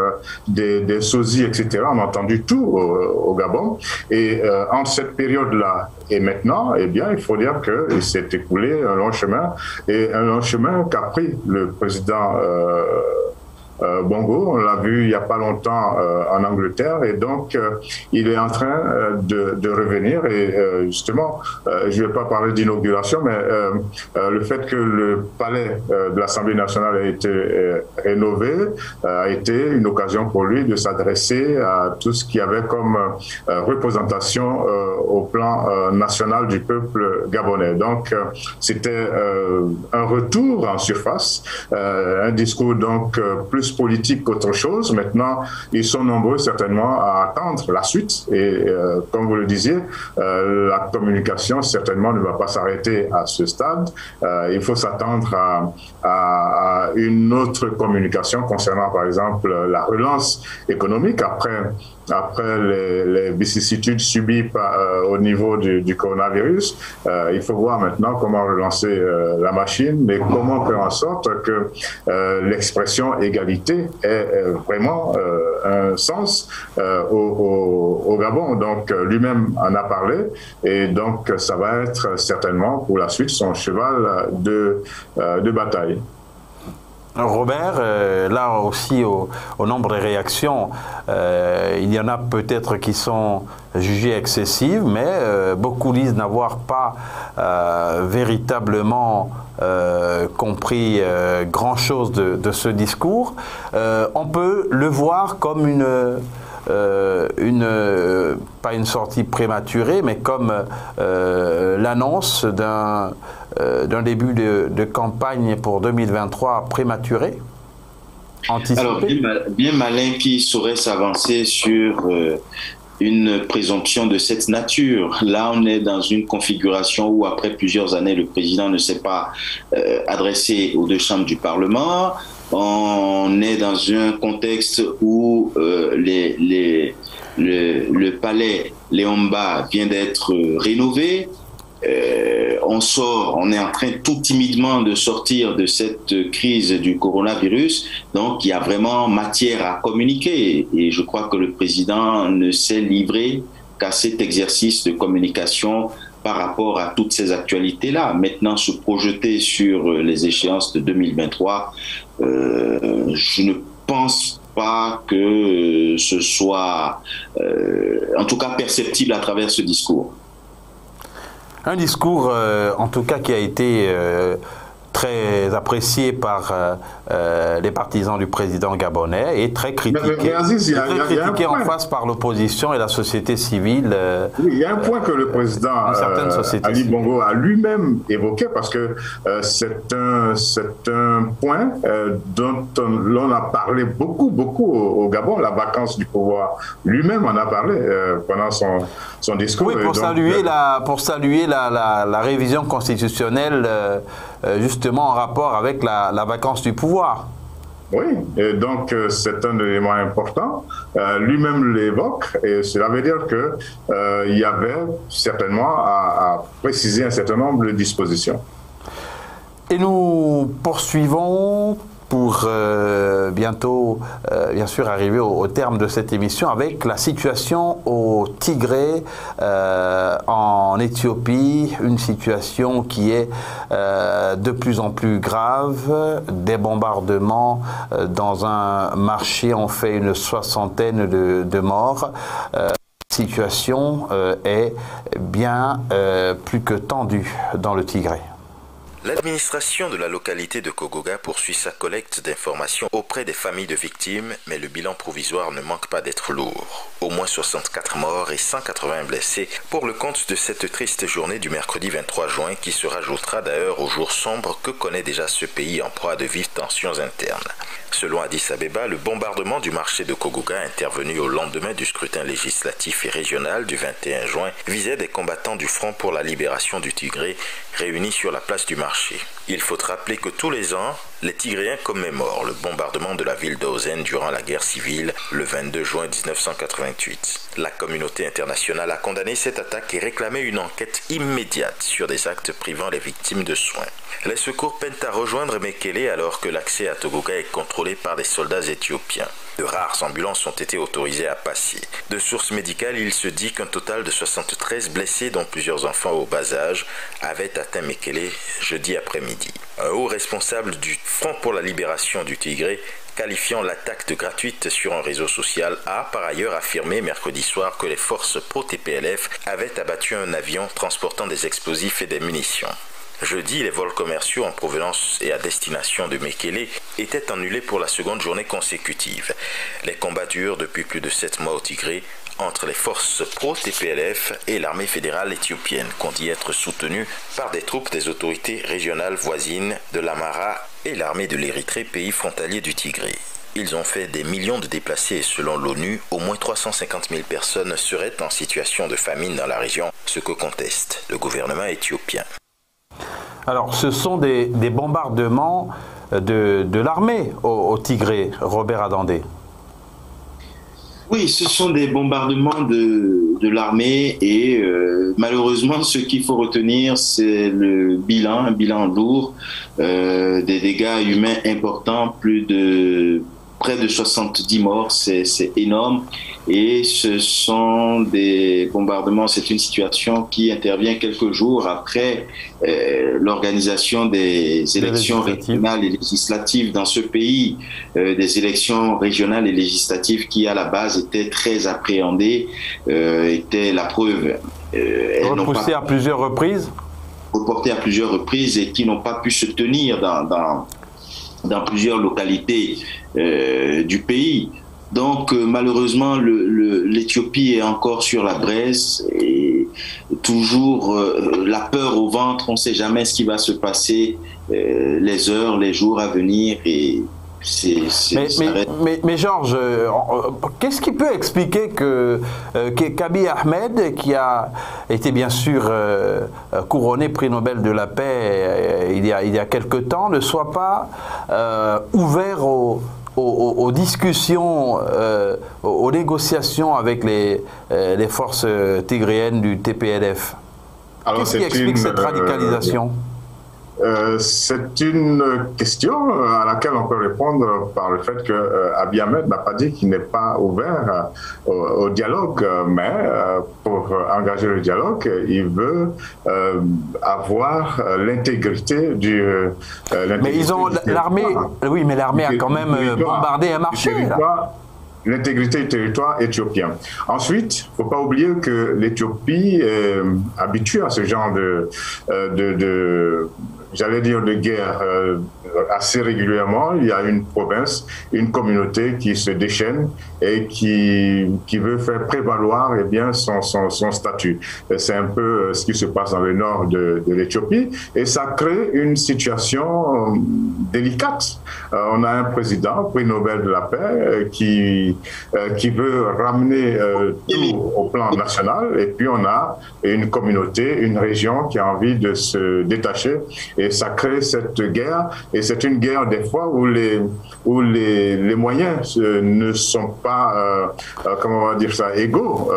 des sosies, etc. On a entendu tout au Gabon. Et entre cette période-là et maintenant, eh bien, il faut dire qu'il s'est écoulé un long chemin, et un long chemin qu'a pris le président Bongo. On l'a vu il n'y a pas longtemps en Angleterre, et donc il est en train de revenir, et justement, je ne vais pas parler d'inauguration, mais le fait que le palais de l'Assemblée nationale a été rénové a été une occasion pour lui de s'adresser à tout ce qu'il y avait comme représentation au plan national du peuple gabonais. Donc c'était un retour en surface, un discours donc plus politique qu'autre chose. Maintenant, ils sont nombreux certainement à attendre la suite, et comme vous le disiez, la communication certainement ne va pas s'arrêter à ce stade. Il faut s'attendre à une autre communication concernant par exemple la relance économique après après les vicissitudes subies au niveau du coronavirus. Il faut voir maintenant comment relancer la machine et comment faire en sorte que l'expression égalité ait vraiment un sens au Gabon. Donc lui-même en a parlé et donc ça va être certainement pour la suite son cheval de bataille. Robert, là aussi au nombre de réactions, il y en a peut-être qui sont jugées excessives, mais beaucoup disent n'avoir pas véritablement compris grand-chose de ce discours. On peut le voir comme pas une sortie prématurée, mais comme l'annonce d'un début de campagne pour 2023 prématuré, anticipé. Alors, bien malin qui saurait s'avancer sur une présomption de cette nature. Là, on est dans une configuration où, après plusieurs années, le président ne s'est pas adressé aux deux chambres du Parlement. On est dans un contexte où le palais Léomba vient d'être rénové. On est en train tout timidement de sortir de cette crise du coronavirus. Donc, il y a vraiment matière à communiquer. Et je crois que le président ne s'est livré qu'à cet exercice de communication par rapport à toutes ces actualités-là. Maintenant, se projeter sur les échéances de 2023, je ne pense pas que ce soit, en tout cas, perceptible à travers ce discours. Un discours, en tout cas, qui a été très apprécié par les partisans du président gabonais et très critiqué, en face par l'opposition et la société civile. Oui, il y a un point que le président Ali Bongo a lui-même évoqué, parce que c'est un point dont l'on a parlé beaucoup au Gabon, la vacance du pouvoir. Lui-même en a parlé pendant son discours. Oui, pour saluer la révision constitutionnelle justement en rapport avec la vacance du pouvoir. Oui, et donc c'est un élément important. Lui-même l'évoque, et cela veut dire qu'il y avait certainement à préciser un certain nombre de dispositions. Et nous poursuivons pour bientôt, bien sûr, arriver au terme de cette émission avec la situation au Tigré, en Éthiopie, une situation qui est de plus en plus grave. Des bombardements dans un marché ont fait une 60aine de morts. La situation est bien plus que tendue dans le Tigré. L'administration de la localité de Kogoga poursuit sa collecte d'informations auprès des familles de victimes, mais le bilan provisoire ne manque pas d'être lourd. Au moins 64 morts et 180 blessés pour le compte de cette triste journée du mercredi 23 juin qui se rajoutera d'ailleurs aux jours sombres que connaît déjà ce pays en proie à de vives tensions internes. Selon Addis Abeba, le bombardement du marché de Kogoga intervenu au lendemain du scrutin législatif et régional du 21 juin visait des combattants du Front pour la libération du Tigré réunis sur la place du marché. Il faut rappeler que tous les ans, les Tigréens commémorent le bombardement de la ville d'Ozen durant la guerre civile le 22 juin 1988. La communauté internationale a condamné cette attaque et réclamé une enquête immédiate sur des actes privant les victimes de soins. Les secours peinent à rejoindre Mekele alors que l'accès à Togoga est contrôlé par des soldats éthiopiens. De rares ambulances ont été autorisées à passer. De sources médicales, il se dit qu'un total de 73 blessés, dont plusieurs enfants au bas âge, avaient atteint Mekele jeudi après-midi. Un haut responsable du Front pour la libération du Tigré, qualifiant l'attaque de gratuite sur un réseau social, a par ailleurs affirmé mercredi soir que les forces pro-TPLF avaient abattu un avion transportant des explosifs et des munitions. Jeudi, les vols commerciaux en provenance et à destination de Mekele étaient annulés pour la seconde journée consécutive. Les combats durent depuis plus de 7 mois au Tigré entre les forces pro-TPLF et l'armée fédérale éthiopienne, qu'on dit être soutenue par des troupes des autorités régionales voisines de l'Amara et l'armée de l'Érythrée, pays frontalier du Tigré. Ils ont fait des millions de déplacés et selon l'ONU, au moins 350 000 personnes seraient en situation de famine dans la région, ce que conteste le gouvernement éthiopien. Alors, ce sont des bombardements de l'armée au Tigré, Robert Adandé. Oui, ce sont des bombardements de l'armée et malheureusement, ce qu'il faut retenir, c'est le bilan, un bilan lourd, des dégâts humains importants, près de 70 morts, c'est énorme. Et ce sont des bombardements, c'est une situation qui intervient quelques jours après l'organisation des élections régionales et législatives dans ce pays, des élections régionales et législatives qui à la base étaient très appréhendées, étaient la preuve. Repoussées à plusieurs reprises ? Reportées à plusieurs reprises et qui n'ont pas pu se tenir dans plusieurs localités du pays. Donc malheureusement, l'Éthiopie est encore sur la braise et toujours la peur au ventre. On ne sait jamais ce qui va se passer les heures, les jours à venir. Et mais Georges, qu'est-ce qui peut expliquer qu'Abiy Ahmed, qui a été bien sûr couronné prix Nobel de la paix il y a quelque temps, ne soit pas ouvert aux discussions, aux négociations avec les forces tigréennes du TPLF? Qu'est-ce qui explique cette radicalisation? C'est une question à laquelle on peut répondre par le fait que Abiy Ahmed n'a pas dit qu'il n'est pas ouvert au dialogue, mais pour engager le dialogue, il veut avoir l'intégrité du. Mais ils ont l'armée. Oui, mais l'armée a quand même bombardé un marché. L'intégrité du territoire éthiopien. Ensuite, il ne faut pas oublier que l'Éthiopie est habituée à ce genre j'allais dire de guerre assez régulièrement. Il y a une province, une communauté qui se déchaîne et qui veut faire prévaloir son statut. C'est un peu ce qui se passe dans le nord de l'Éthiopie et ça crée une situation délicate. On a un président, prix Nobel de la paix, qui veut ramener tout au plan national et puis on a une communauté, une région qui a envie de se détacher et ça crée cette guerre et c'est une guerre des fois où les moyens ne sont pas, comment on va dire ça, égaux.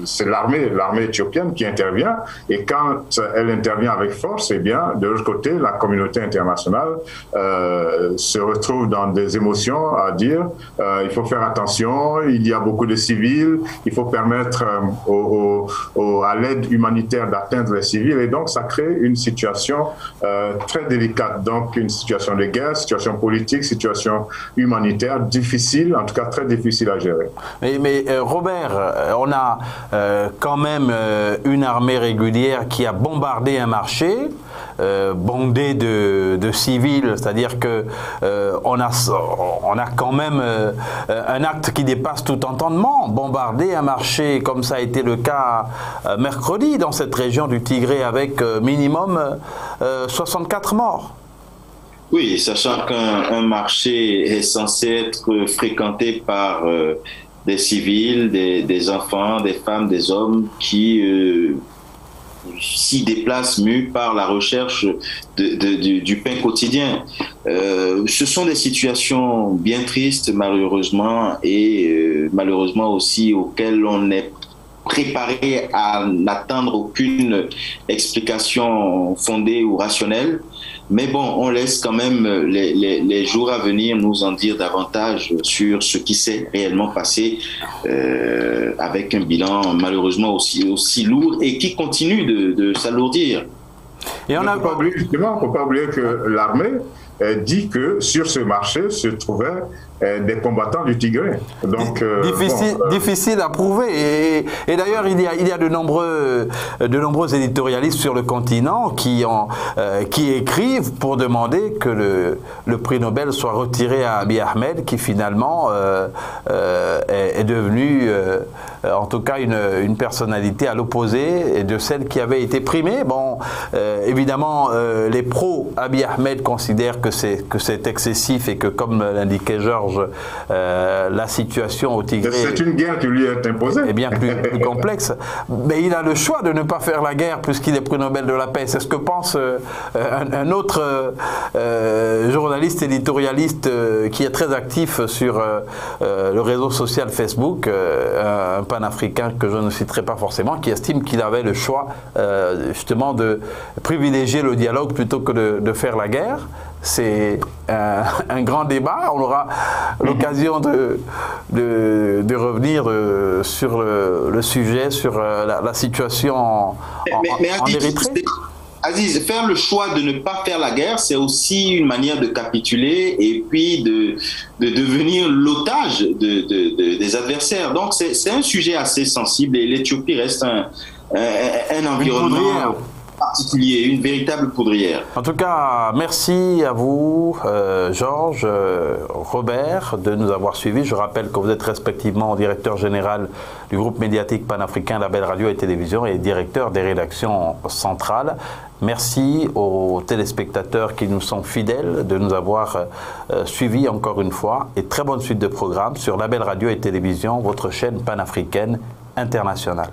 C'est l'armée éthiopienne qui intervient et quand elle intervient avec force, eh bien, de l'autre côté, la communauté internationale se retrouve dans des émotions à dire il faut faire attention, il y a beaucoup de civils, il faut permettre à l'aide humanitaire d'atteindre les civils et donc ça crée une situation très délicate, donc une situation de guerre, situation politique, situation humanitaire difficile, en tout cas très difficile à gérer. Mais Robert, on a quand même une armée régulière qui a bombardé un marché, bondé de civils, c'est-à-dire que on a quand même un acte qui dépasse tout entendement. Bombarder un marché comme ça a été le cas mercredi dans cette région du Tigré avec minimum 64 morts. Oui, sachant qu'un marché est censé être fréquenté par des civils, des enfants, des femmes, des hommes qui s'y déplacent mus par la recherche du pain quotidien. Ce sont des situations bien tristes, malheureusement, et malheureusement aussi auxquelles on n'est préparé à n'attendre aucune explication fondée ou rationnelle. Mais bon, on laisse quand même les jours à venir nous en dire davantage sur ce qui s'est réellement passé avec un bilan malheureusement aussi lourd et qui continue de s'alourdir. Et on n'a pas oublié, justement, il ne faut pas oublier que l'armée dit que sur ce marché se trouvaient des combattants du Tigré. Donc, difficile à prouver. Et d'ailleurs, il y a de nombreux éditorialistes sur le continent qui écrivent pour demander que le prix Nobel soit retiré à Abiy Ahmed, qui finalement est devenu en tout cas une personnalité à l'opposé de celle qui avait été primée. Bon, évidemment, les pros Abiy Ahmed considèrent que c'est excessif et que, comme l'indiquait Georges, la situation au Tigré... C'est une guerre qui lui est imposée. Est bien plus complexe. Mais il a le choix de ne pas faire la guerre puisqu'il est prix Nobel de la paix. C'est ce que pense un autre journaliste éditorialiste qui est très actif sur le réseau social Facebook, un panafricain que je ne citerai pas forcément, qui estime qu'il avait le choix justement de privilégier le dialogue plutôt que de faire la guerre. C'est un grand débat. On aura l'occasion de revenir sur le sujet, sur la situation en Érythrée. Aziz, faire le choix de ne pas faire la guerre, c'est aussi une manière de capituler et puis de devenir l'otage des adversaires. Donc c'est un sujet assez sensible et l'Éthiopie reste un environnement particulier, une véritable poudrière. En tout cas, merci à vous, Georges, Robert, de nous avoir suivis. Je rappelle que vous êtes respectivement directeur général du groupe médiatique panafricain Label Radio et Télévision et directeur des rédactions centrales. Merci aux téléspectateurs qui nous sont fidèles de nous avoir suivis encore une fois et très bonne suite de programmes sur Label Radio et Télévision, votre chaîne panafricaine internationale.